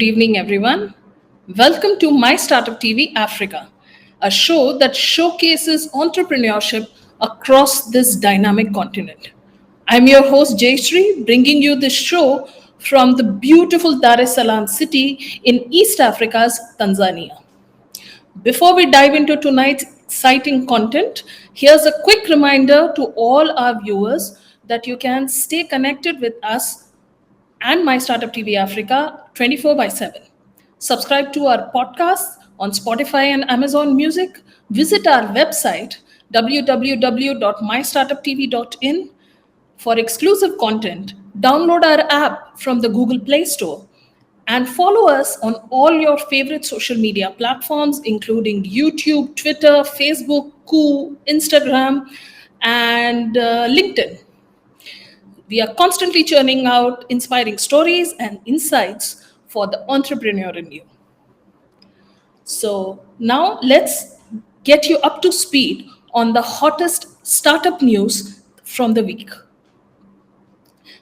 Good evening, everyone. Welcome to My Startup TV Africa, a show that showcases entrepreneurship across this dynamic continent. I'm your host, Jayshree, bringing you this show from the beautiful Dar es Salaam city in East Africa's Tanzania. Before we dive into tonight's exciting content, here's a quick reminder to all our viewers that you can stay connected with us and My Startup TV Africa 24/7. Subscribe to our podcast on Spotify and Amazon Music. Visit our website www.mystartuptv.in for exclusive content. Download our app from the Google Play Store and follow us on all your favorite social media platforms, including YouTube, Twitter, Facebook, Instagram, and LinkedIn. We are constantly churning out inspiring stories and insights for the entrepreneur in you. So now let's get you up to speed on the hottest startup news from the week.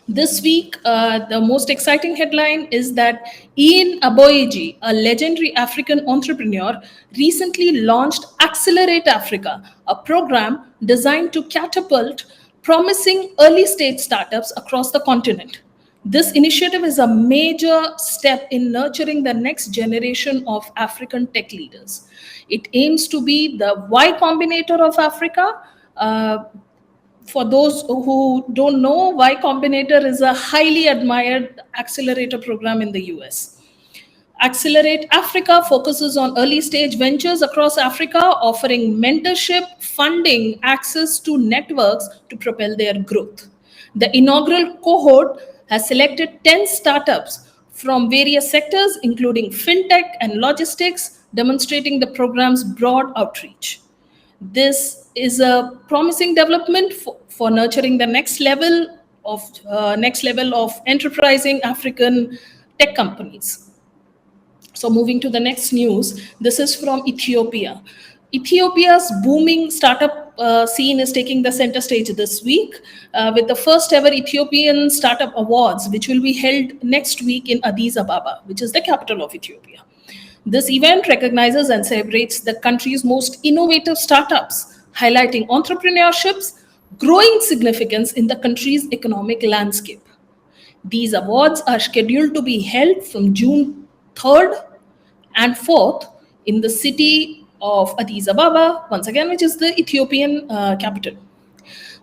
This week, the most exciting headline is that Ian Aboyeji, a legendary African entrepreneur, recently launched Accelerate Africa, a program designed to catapult promising early stage startups across the continent. This initiative is a major step in nurturing the next generation of African tech leaders. It aims to be the Y Combinator of Africa. For those who don't know, Y Combinator is a highly admired accelerator program in the US. Accelerate Africa focuses on early stage ventures across Africa, offering mentorship, funding, access to networks to propel their growth. The inaugural cohort has selected 10 startups from various sectors, including fintech and logistics, demonstrating the program's broad outreach. This is a promising development for nurturing the next level of enterprising African tech companies. So moving to the next news, this is from Ethiopia. Ethiopia's booming startup scene is taking the center stage this week with the first ever Ethiopian Startup Awards, which will be held next week in Addis Ababa, which is the capital of Ethiopia. This event recognizes and celebrates the country's most innovative startups, highlighting entrepreneurship's growing significance in the country's economic landscape. These awards are scheduled to be held from June 3rd and 4th in the city of Addis Ababa, once again, which is the Ethiopian capital.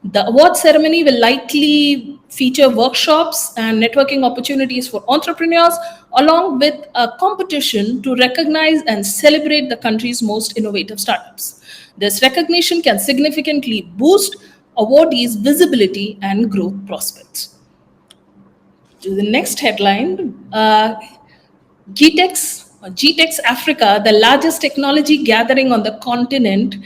The award ceremony will likely feature workshops and networking opportunities for entrepreneurs, along with a competition to recognize and celebrate the country's most innovative startups. This recognition can significantly boost awardees' visibility and growth prospects. To the next headline, GTEx Africa, the largest technology gathering on the continent,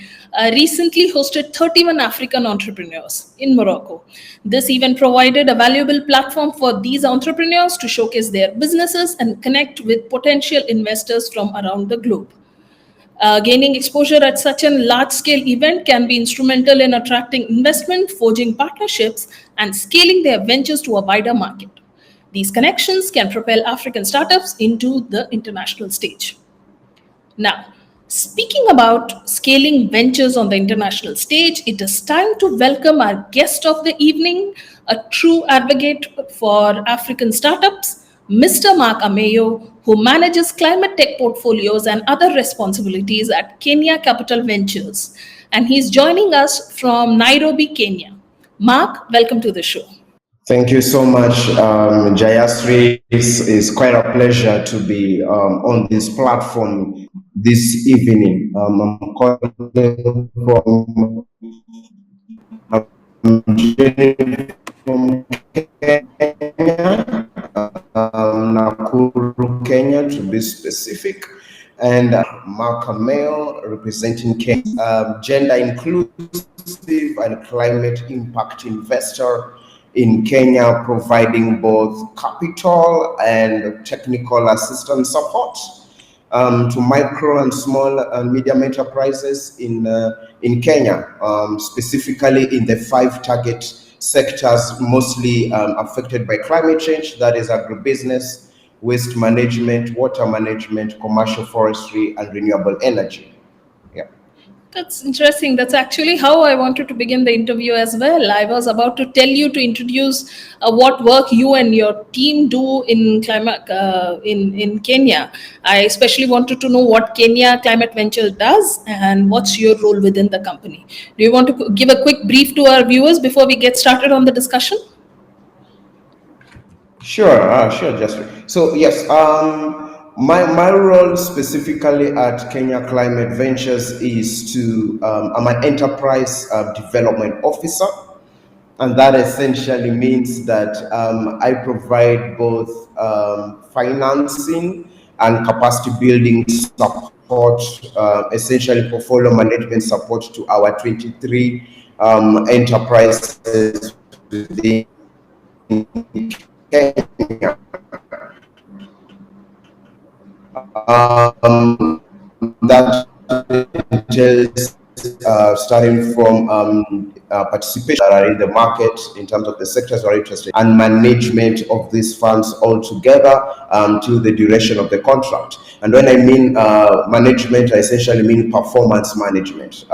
recently hosted 31 African entrepreneurs in Morocco. This event provided a valuable platform for these entrepreneurs to showcase their businesses and connect with potential investors from around the globe. Gaining exposure at such a large-scale event can be instrumental in attracting investment, forging partnerships, and scaling their ventures to a wider market. These connections can propel African startups into the international stage. Now, speaking about scaling ventures on the international stage, it is time to welcome our guest of the evening, a true advocate for African startups, Mr. Mark Ameyo, who manages climate tech portfolios and other responsibilities at Kenya Capital Ventures. And he's joining us from Nairobi, Kenya. Mark, welcome to the show. Thank you so much, Jayshree. It's quite a pleasure to be on this platform this evening. I'm calling from Kenya, Nakuru, Kenya, to be specific. And Mark Ameyo, representing Kenya, gender inclusive and climate impact investor in Kenya, providing both capital and technical assistance support to micro and small and medium enterprises in Kenya, specifically in the 5 target sectors mostly affected by climate change, that is agribusiness, waste management, water management, commercial forestry, and renewable energy. Yeah. That's interesting. That's actually how I wanted to begin the interview as well. I was about to tell you to introduce what work you and your team do in climate in Kenya. I especially wanted to know what Kenya Climate Venture does and what's your role within the company. Do you want to give a quick brief to our viewers before we get started on the discussion? Sure, Jayshree. So yes, my role specifically at Kenya Climate Ventures is I'm an enterprise development officer, and that essentially means that I provide both financing and capacity building support, essentially portfolio management support to our 23 enterprises within Kenya. That entails starting from participation that are in the market in terms of the sectors that are interested, and management of these funds altogether till the duration of the contract. And when I mean management, I essentially mean performance management.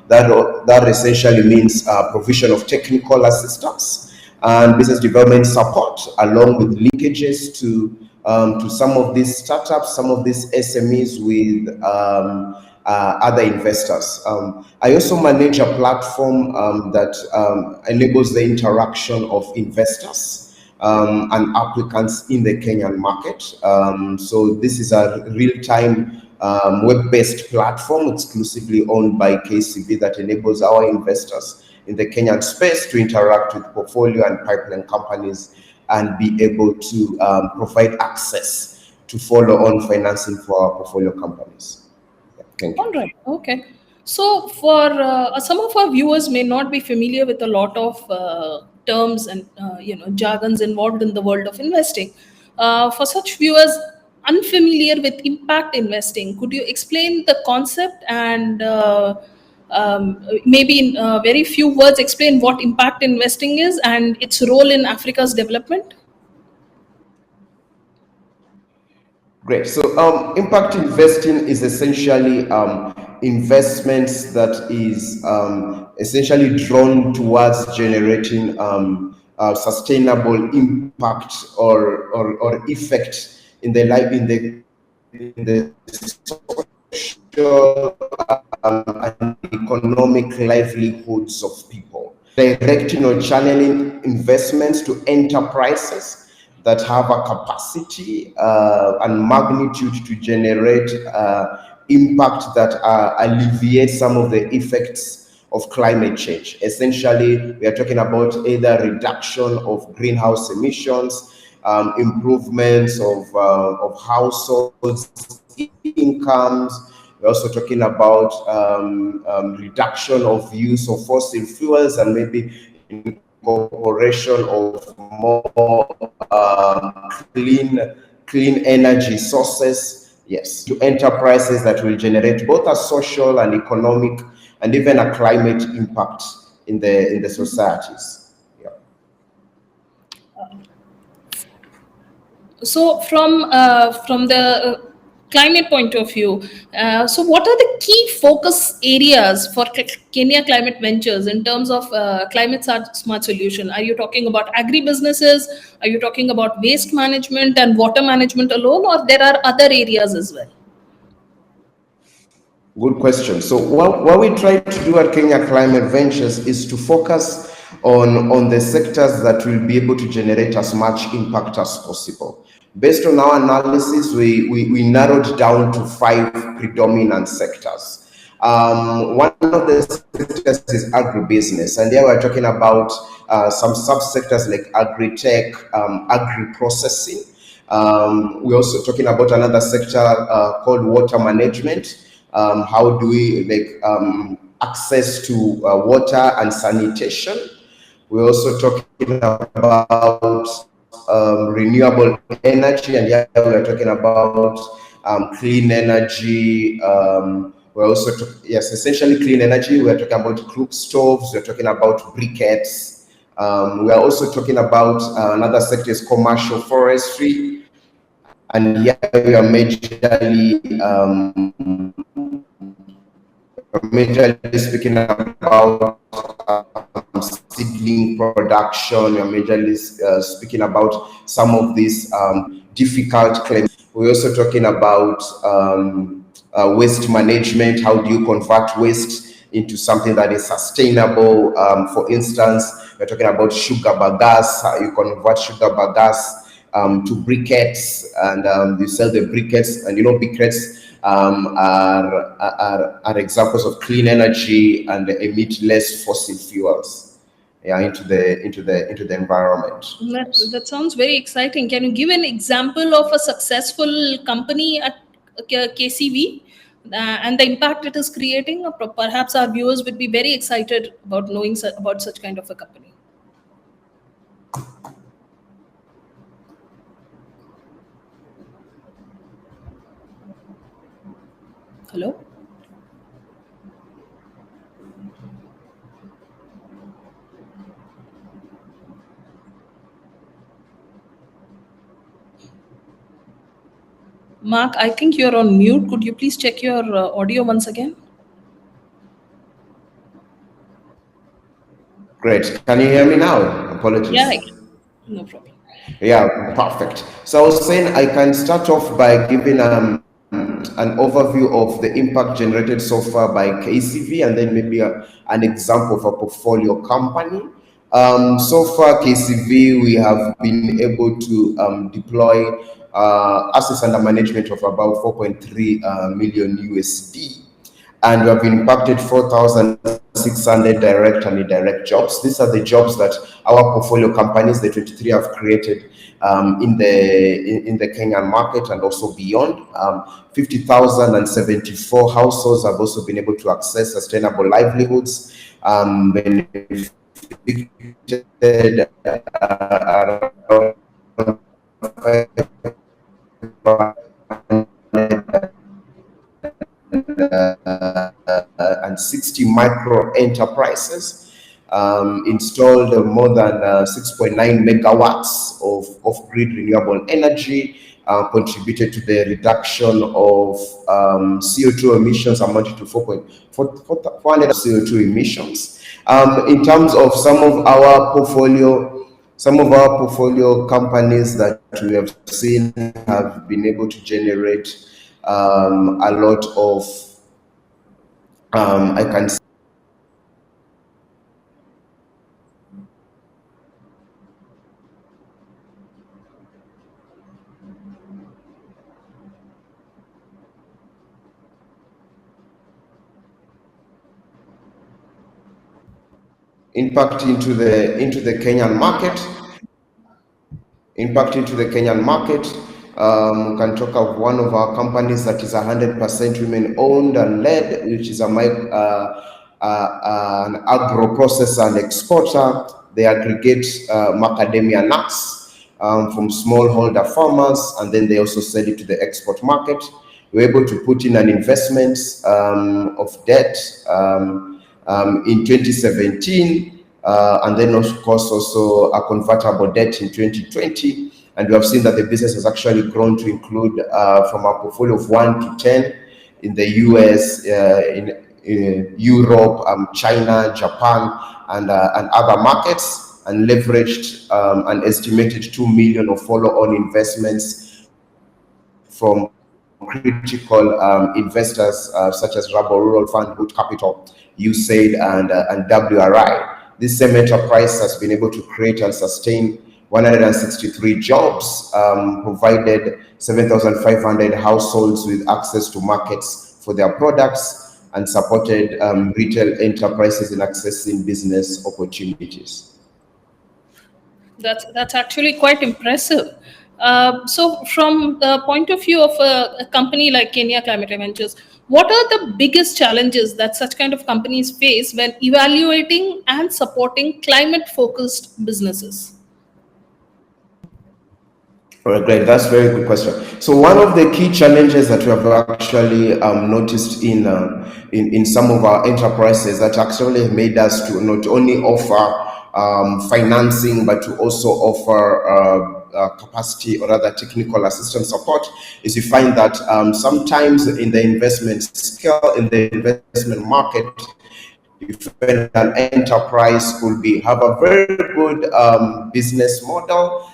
That essentially means provision of technical assistance and business development support, along with linkages to some of these startups, some of these SMEs with other investors. I also manage a platform that enables the interaction of investors and applicants in the Kenyan market. So this is a real-time web-based platform exclusively owned by KCB that enables our investors in the Kenyan space to interact with portfolio and pipeline companies and be able to provide access to follow-on financing for our portfolio companies. Yeah, thank you. All right. Okay. So, for some of our viewers may not be familiar with a lot of terms and jargons involved in the world of investing. For such viewers unfamiliar with impact investing, could you explain the concept and maybe in very few words explain what impact investing is and its role in Africa's development? Great. So impact investing is essentially investments that is essentially drawn towards generating sustainable impact or effect in the life in the social and economic livelihoods of people, directing or channeling investments to enterprises that have a capacity and magnitude to generate impact that alleviates some of the effects of climate change. Essentially, we are talking about either reduction of greenhouse emissions, improvements of households' incomes. We're also talking about reduction of use of fossil fuels and maybe incorporation of more clean energy sources. Yes, to enterprises that will generate both a social and economic and even a climate impact in the societies. Yeah. So, from the climate point of view, so what are the key focus areas for Kenya Climate Ventures in terms of climate smart solution? Are you talking about agribusinesses? Are you talking about waste management and water management alone, or there are other areas as well? Good question. So what we try to do at Kenya Climate Ventures is to focus on the sectors that will be able to generate as much impact as possible. Based on our analysis, we narrowed down to 5 predominant sectors. One of the sectors is agribusiness, and there we're talking about some subsectors like agri-tech, agri-processing. We're also talking about another sector called water management. How do we access to water and sanitation? We're also talking about renewable energy, and yeah, we're talking about clean energy. We're also yes, essentially clean energy. We're talking about cook stoves. We're talking about briquettes. We are also talking about another sector is commercial forestry. and here we are majorly speaking about seedling production. We are majorly speaking about some of these difficult claims. We're also talking about waste management. How do you convert waste into something that is sustainable? For instance, we're talking about sugar bagasse. How you convert sugar bagasse to briquettes, and you sell the briquettes, and briquettes are examples of clean energy and emit less fossil fuels, into the environment. That sounds very exciting. Can you give an example of a successful company at KCV and the impact it is creating? Perhaps our viewers would be very excited about knowing about such kind of a company. Hello? Mark, I think you're on mute. Could you please check your audio once again? Great. Can you hear me now? Apologies. Yeah, no problem. Yeah, perfect. So I was saying I can start off by giving an overview of the impact generated so far by KCV, and then maybe an example of a portfolio company. So far, KCV, we have been able to deploy assets under management of about 4.3 million USD, and we have impacted 4,600 direct and indirect jobs. These are the jobs that our portfolio companies, the 23, have created in the Kenyan market and also beyond. 50,074 households have also been able to access sustainable livelihoods, benefited and 60 micro enterprises, installed more than 6.9 megawatts of grid renewable energy, contributed to the reduction of CO2 emissions amounting to 400 CO2 emissions. In terms of some of our portfolio companies that we have seen have been able to generate a lot of I can see impact into the Kenyan market. We can talk of one of our companies that is 100% women owned and led, which is an agro processor and exporter. They aggregate macadamia nuts from smallholder farmers, and then they also sell it to the export market. We're able to put in an investment of debt in 2017. And then, of course, also a convertible debt in 2020. And we have seen that the business has actually grown to include from a portfolio of 1 to 10 in the US, in Europe, China, Japan, and other markets, and leveraged an estimated 2 million of follow-on investments from critical investors such as Rubber Rural Fund, Root Capital, USAID, and WRI. This same enterprise has been able to create and sustain 163 jobs, provided 7,500 households with access to markets for their products, and supported retail enterprises in accessing business opportunities. That's actually quite impressive. So, from the point of view of a company like Kenya Climate Ventures, what are the biggest challenges that such kind of companies face when evaluating and supporting climate-focused businesses? All right, great. That's a very good question. So one of the key challenges that we have actually noticed in some of our enterprises that actually made us to not only offer financing, but to also offer capacity or other technical assistance support, is you find that sometimes in the investment scale, in the investment market, you find an enterprise could have a very good business model.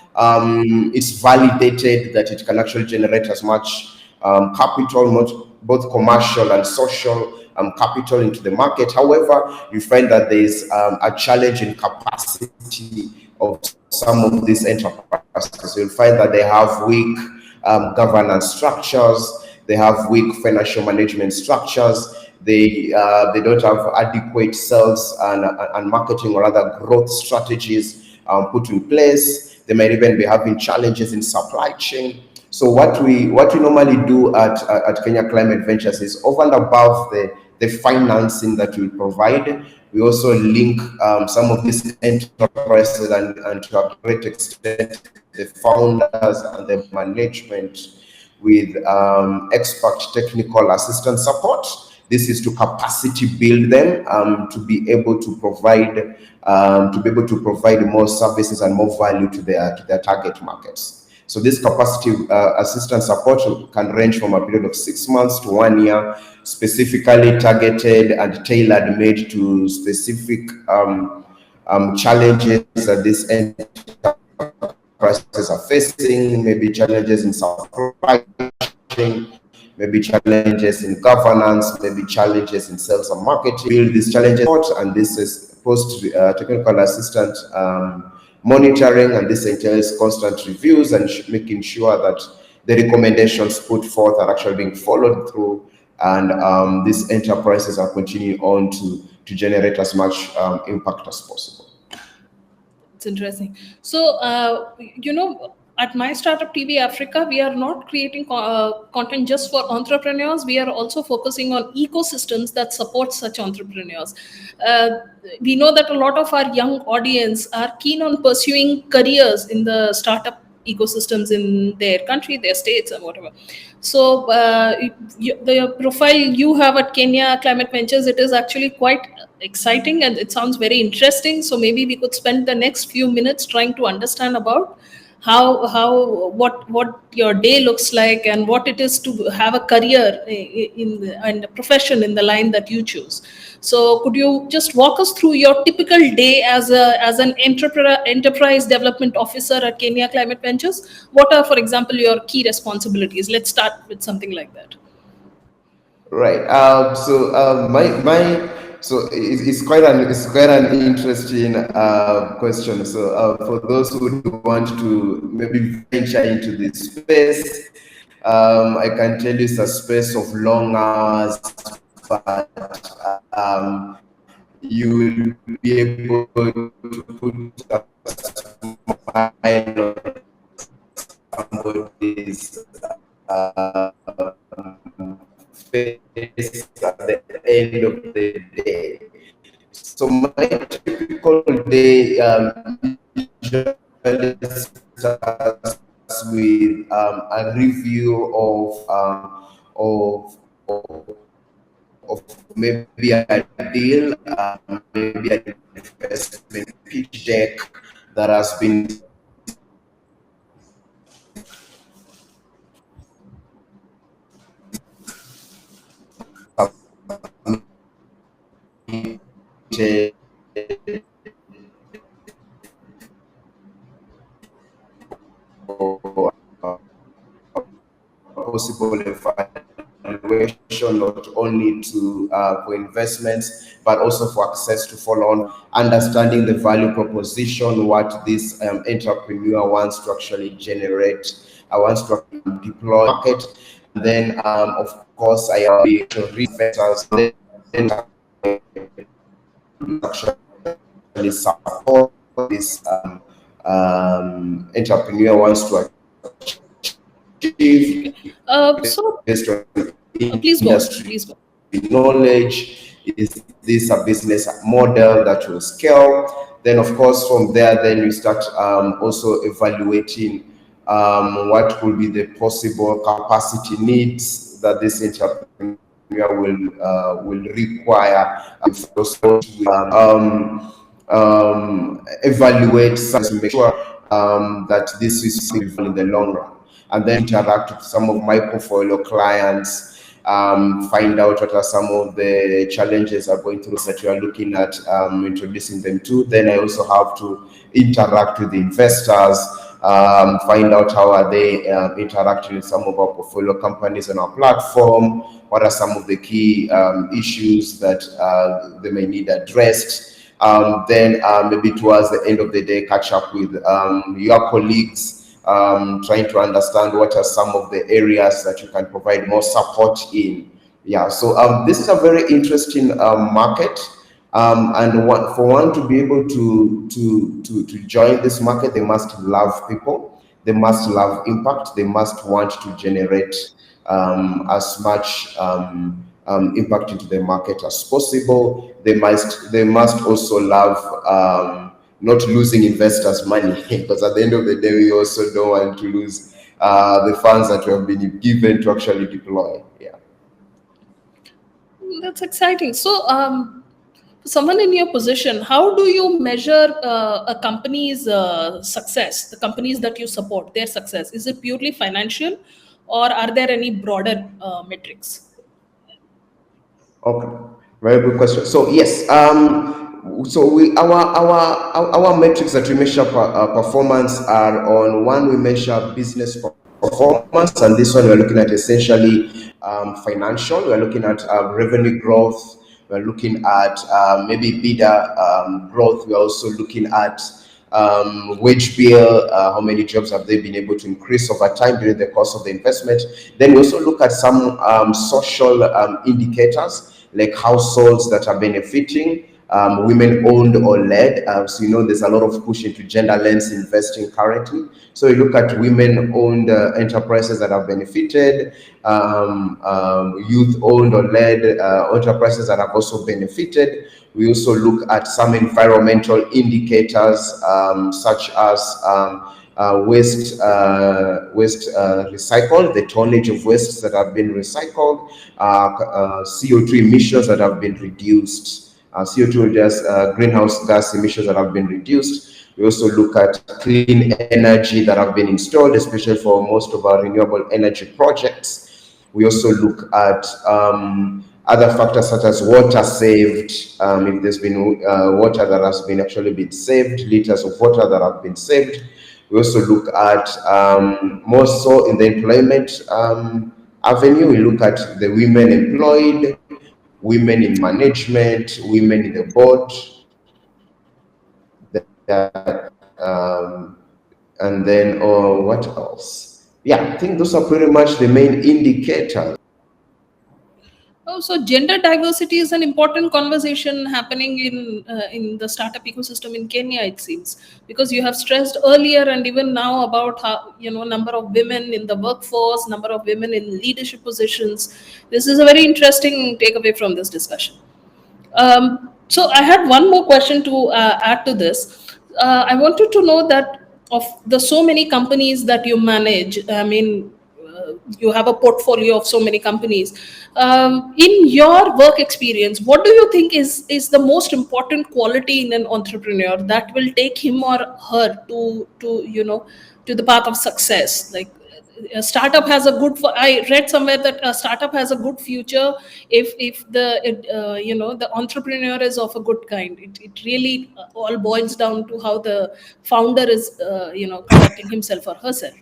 It's validated that it can actually generate as much capital, both commercial and social capital into the market. However, you find that there is a challenge in capacity of some of these enterprises. You'll find that they have weak governance structures, they have weak financial management structures, they don't have adequate sales and marketing or other growth strategies put in place. They might even be having challenges in supply chain. So what we normally do at Kenya Climate Ventures is, over and above the financing that we provide, we also link some of these enterprises and to a great extent the founders and the management with expert technical assistance support. This is to capacity build them to be able to provide more services and more value to their target markets. So this capacity assistance support can range from a period of 6 months to 1 year, specifically targeted and tailor made to specific challenges that these enterprises are facing, maybe challenges in supply chain, maybe challenges in governance, maybe challenges in sales and marketing. Build these challenges, and this is post technical assistant monitoring, and this entails constant reviews and making sure that the recommendations put forth are actually being followed through, and these enterprises are continuing on to generate as much impact as possible. It's interesting. So, at My Startup TV Africa, we are not creating content just for entrepreneurs. We are also focusing on ecosystems that support such entrepreneurs. We know that a lot of our young audience are keen on pursuing careers in the startup ecosystems in their country, their states, and whatever. So the profile you have at Kenya Climate Ventures, it is actually quite exciting and it sounds very interesting. So maybe we could spend the next few minutes trying to understand about what your day looks like and what it is to have a career and a profession in the line that you choose. So could you just walk us through your typical day as an enterprise development officer at Kenya Climate Ventures? What are, for example, your key responsibilities? Let's start with something like that. Right. So it's quite an interesting question. So for those who want to maybe venture into this space, I can tell you it's a space of long hours, but you will be able to put a smile on somebody's face at the end of the day. So my typical day usually starts with a review of maybe a deal, maybe an investment pitch deck that has been possible evaluation, not only to for investments, but also for access to follow-on, understanding the value proposition, what this entrepreneur wants to actually generate, wants to deploy market. And then, of course, I will be to investors, then actually support this entrepreneur wants to achieve. Please go. Please go. Knowledge, is this a business model that will scale? Then, of course, from there, then we start also evaluating what will be the possible capacity needs that this entrepreneur will require. Evaluate to make sure that this is in the long run, and then interact with some of my portfolio clients, find out what are some of the challenges are going through that you are looking at introducing them to. Then I also have to interact with the investors, find out how are they interacting with some of our portfolio companies on our platform, what are some of the key issues that they may need addressed. Then maybe towards the end of the day, catch up with your colleagues, trying to understand what are some of the areas that you can provide more support in. Yeah, so this is a very interesting market. And for one to be able to join this market, they must love people, they must love impact, they must want to generate as much impact into the market as possible. They must also love not losing investors' money, because at the end of the day, we also don't want to lose the funds that we have been given to actually deploy. Yeah, That's exciting. So, someone in your position, how do you measure a company's success, the companies that you support, their success? Is it purely financial, or are there any broader metrics? okay, very good question. So yes, so our metrics that we measure performance are on: one, we measure business performance, and this one we're looking at essentially financial. We're looking at revenue growth. We're looking at maybe bidder growth. We're also looking at wage bill, how many jobs have they been able to increase over time during the course of the investment. Then we also look at some social indicators, like households that are benefiting, women owned or led. So there's a lot of push into gender lens investing currently. So we look at women owned enterprises that have benefited, youth owned or led enterprises that have also benefited. We also look at some environmental indicators, such as waste recycled, the tonnage of wastes that have been recycled, CO2 emissions that have been reduced, CO2 just greenhouse gas emissions that have been reduced. We also look at clean energy that have been installed, especially for most of our renewable energy projects. We also look at other factors such as water saved, if there's been water that has been actually been saved, liters of water that have been saved. We also look at more so in the employment avenue. We look at the women employed, women in management, women in the board, and then what else? Yeah, I think those are pretty much the main indicators. Oh, so gender diversity is an important conversation happening in the startup ecosystem in Kenya, it seems, because you have stressed earlier and even now about how number of women in the workforce, number of women in leadership positions. This is a very interesting takeaway from this discussion. So I had one more question to add to this. I wanted to know that of the so many companies that you manage, I mean, you have a portfolio of so many companies. In your work experience, what do you think is the most important quality in an entrepreneur that will take him or her to the path of success? Like, a startup has a good I read somewhere that a startup has a good future if the entrepreneur is of a good kind. It really all boils down to how the founder is conducting himself or herself.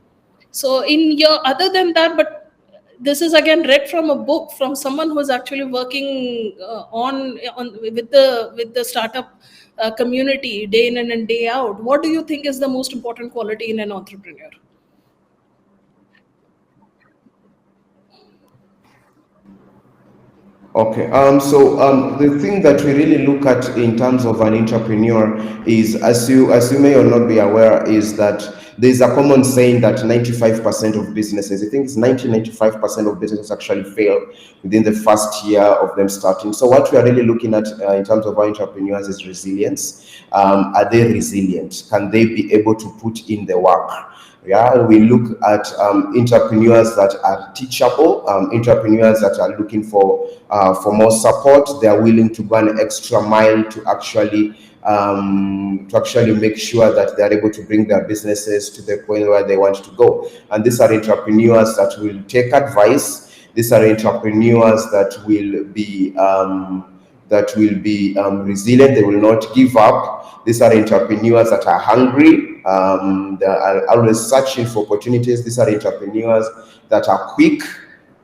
So in your other than that, but this is again read from a book from someone who is actually working on with the startup community day in and day out. What do you think is the most important quality in an entrepreneur? Okay, so the thing that we really look at in terms of an entrepreneur is, as you may or not be aware, is that there's a common saying that 95% of businesses, I think it's 95% of businesses actually fail within the first year of them starting. So what we are really looking at in terms of our entrepreneurs is resilience. Are they resilient? Can they be able to put in the work? Yeah, we look at entrepreneurs that are teachable, entrepreneurs that are looking for more support. They are willing to go an extra mile to actually make sure that they are able to bring their businesses to the point where they want to go. And these are entrepreneurs that will take advice. These are entrepreneurs that will be resilient. They will not give up. These are entrepreneurs that are hungry. They are always searching for opportunities. These are entrepreneurs that are quick.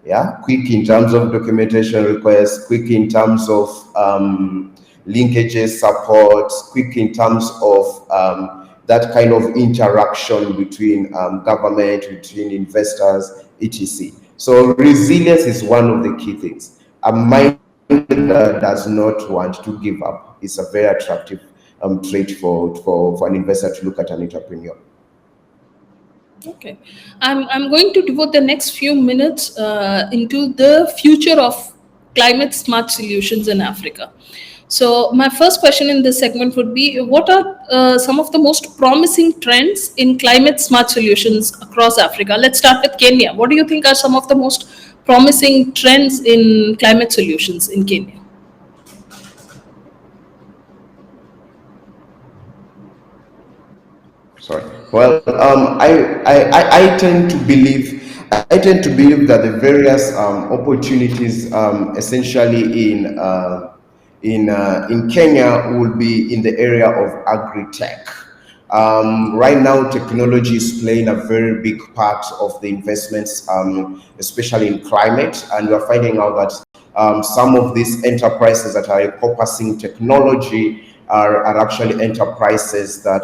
Yeah, quick in terms of documentation requests, quick in terms of linkages, support, quick in terms of that kind of interaction between government, between investors, etc. So resilience is one of the key things. A mind that does not want to give up is a very attractive trait for an investor to look at an entrepreneur. Okay, I'm going to devote the next few minutes into the future of climate smart solutions in Africa. So, my first question in this segment would be: what are some of the most promising trends in climate smart solutions across Africa? Let's start with Kenya. What do you think are some of the most promising trends in climate solutions in Kenya? Sorry. Well, I tend to believe that the various opportunities, essentially in Kenya, will be in the area of agri-tech. Right now, technology is playing a very big part of the investments, especially in climate, and we are finding out that some of these enterprises that are encompassing technology are actually enterprises that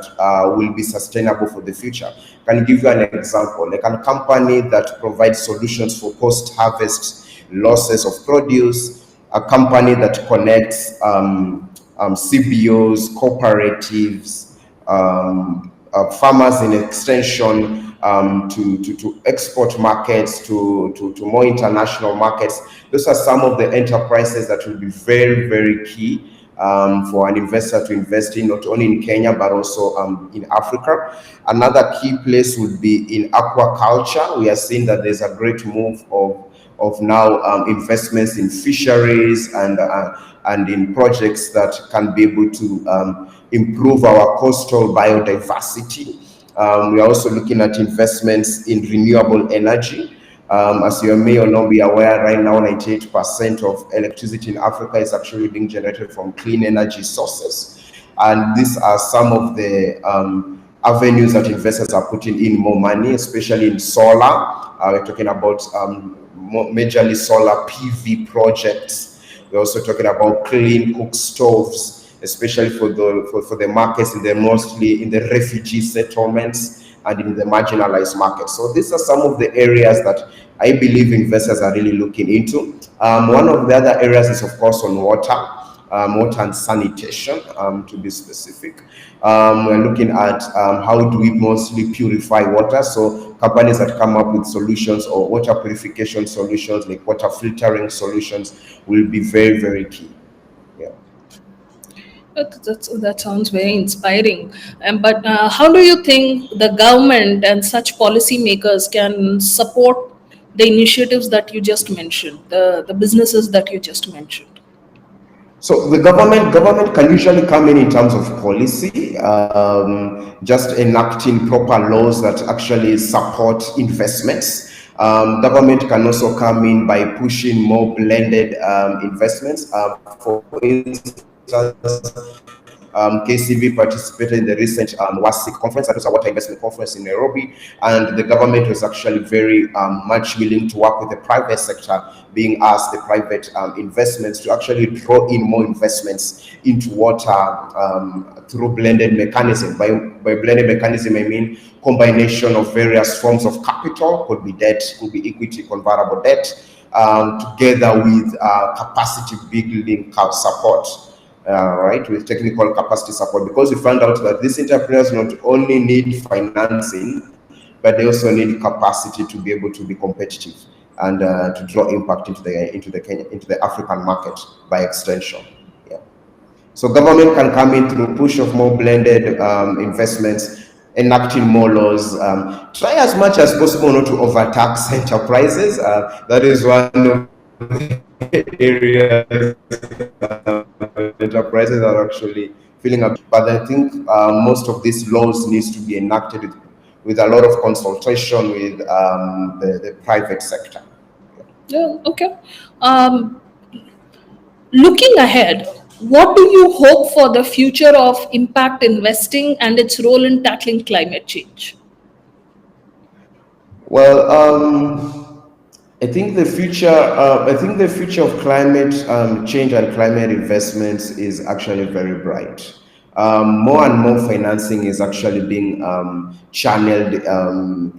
will be sustainable for the future. I can give you an example, like a company that provides solutions for post-harvest losses of produce, a company that connects CBOs, cooperatives, farmers in extension to export markets, to more international markets. Those are some of the enterprises that will be very, very key for an investor to invest in, not only in Kenya, but also in Africa. Another key place would be in aquaculture. We are seeing that there's a great move of now investments in fisheries and in projects that can be able to improve our coastal biodiversity. We are also looking at investments in renewable energy. As you may or not be aware, right now 98% of electricity in Africa is actually being generated from clean energy sources. And these are some of the avenues that investors are putting in more money, especially in solar. We're talking about majorly solar PV projects. We're also talking about clean cook stoves, especially for the markets mostly in the refugee settlements and in the marginalized markets. So these are some of the areas that I believe investors are really looking into. One of the other areas is, of course, on water and sanitation, to be specific. We're looking at how do we mostly purify water. So companies that come up with solutions or water purification solutions, like water filtering solutions, will be very, very key. Yeah. That sounds very inspiring. But how do you think the government and such policymakers can support the initiatives that you just mentioned, the businesses that you just mentioned? So the government can usually come in terms of policy, just enacting proper laws that actually support investments. Government can also come in by pushing more blended investments. For instance, KCV participated in the recent WASIC conference, that was a water investment conference in Nairobi, and the government was actually very much willing to work with the private sector, being asked the private investments to actually draw in more investments into water through blended mechanism. By blended mechanism, I mean combination of various forms of capital, could be debt, could be equity, convertible debt, together with capacity building support. Right, with technical capacity support, because we found out that these entrepreneurs not only need financing, but they also need capacity to be able to be competitive and to draw impact into the African market by extension. Yeah. So government can come in through push of more blended investments. enacting more laws. Try as much as possible not to overtax enterprises. That is one of the areas enterprises are actually feeling. But I think most of these laws needs to be enacted with a lot of consultation with the private sector. Yeah, okay. Um, Looking ahead, what do you hope for the future of impact investing and its role in tackling climate change? Well, I think the future. I think the future of climate change and climate investments is actually very bright. More and more financing is actually being channeled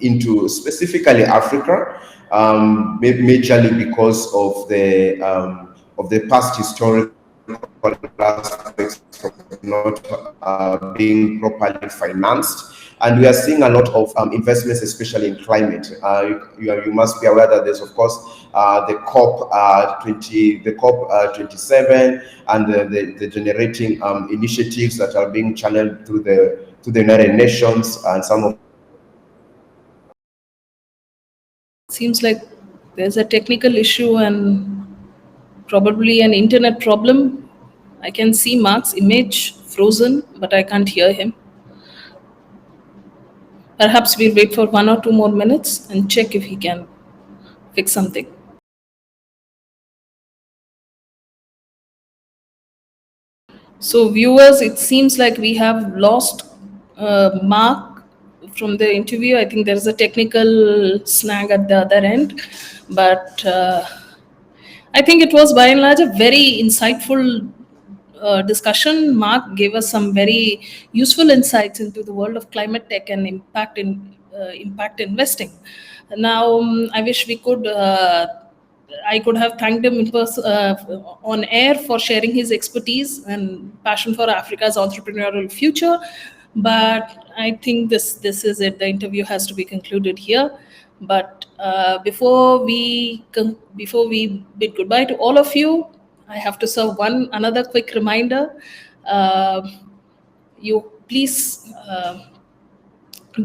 into specifically Africa, majorly because of the past historical aspects of not being properly financed. And we are seeing a lot of investments, especially in climate. You must be aware that there's, of course, the the COP 27, and the generating initiatives that are being channeled through the United Nations, and some of Seems like there's a technical issue and probably an internet problem. I can see Mark's image frozen, but I can't hear him. Perhaps we'll wait for 1 or 2 more minutes and check if he can fix something. So, viewers, it seems like we have lost Mark from the interview. I think there's a technical snag at the other end, but I think it was by and large a very insightful discussion. Mark gave us some very useful insights into the world of climate tech and impact investing. Now, I wish we could. I could have thanked him on air for sharing his expertise and passion for Africa's entrepreneurial future, but I think this is it. The interview has to be concluded here. But before we bid goodbye to all of you, I have to serve one another quick reminder. Uh, you please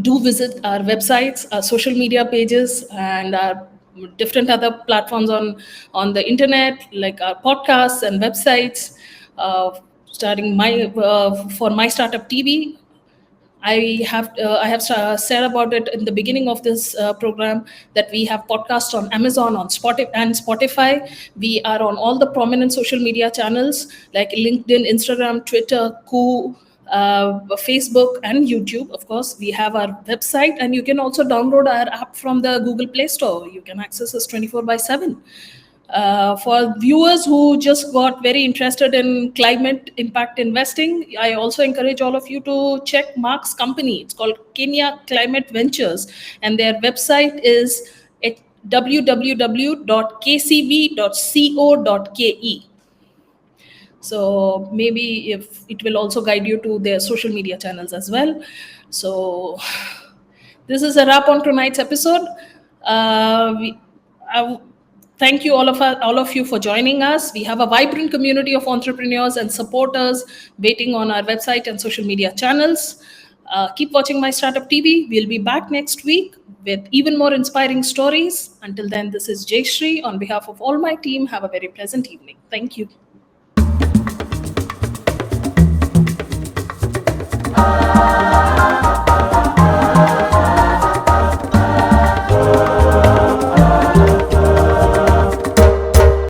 do visit our websites, our social media pages, and our different other platforms on the internet, like our podcasts and websites. Starting my for My Startup TV, I have said about it in the beginning of this program that we have podcasts on Amazon, on Spotify. We are on all the prominent social media channels like LinkedIn, Instagram, Twitter, Facebook, and YouTube. Of course, we have our website, and you can also download our app from the Google Play Store. You can access us 24/7. For viewers who just got very interested in climate impact investing, I also encourage all of you to check Mark's company. It's called Kenya Climate Ventures, and their website is at www.kcv.co.ke. So maybe if it will also guide you to their social media channels as well. So this is a wrap on tonight's episode. I thank you all of you for joining us. We have a vibrant community of entrepreneurs and supporters waiting on our website and social media channels. Keep watching My Startup TV. We'll be back next week with even more inspiring stories. Until then, this is Jayshree. On behalf of all my team, have a very pleasant evening. Thank you.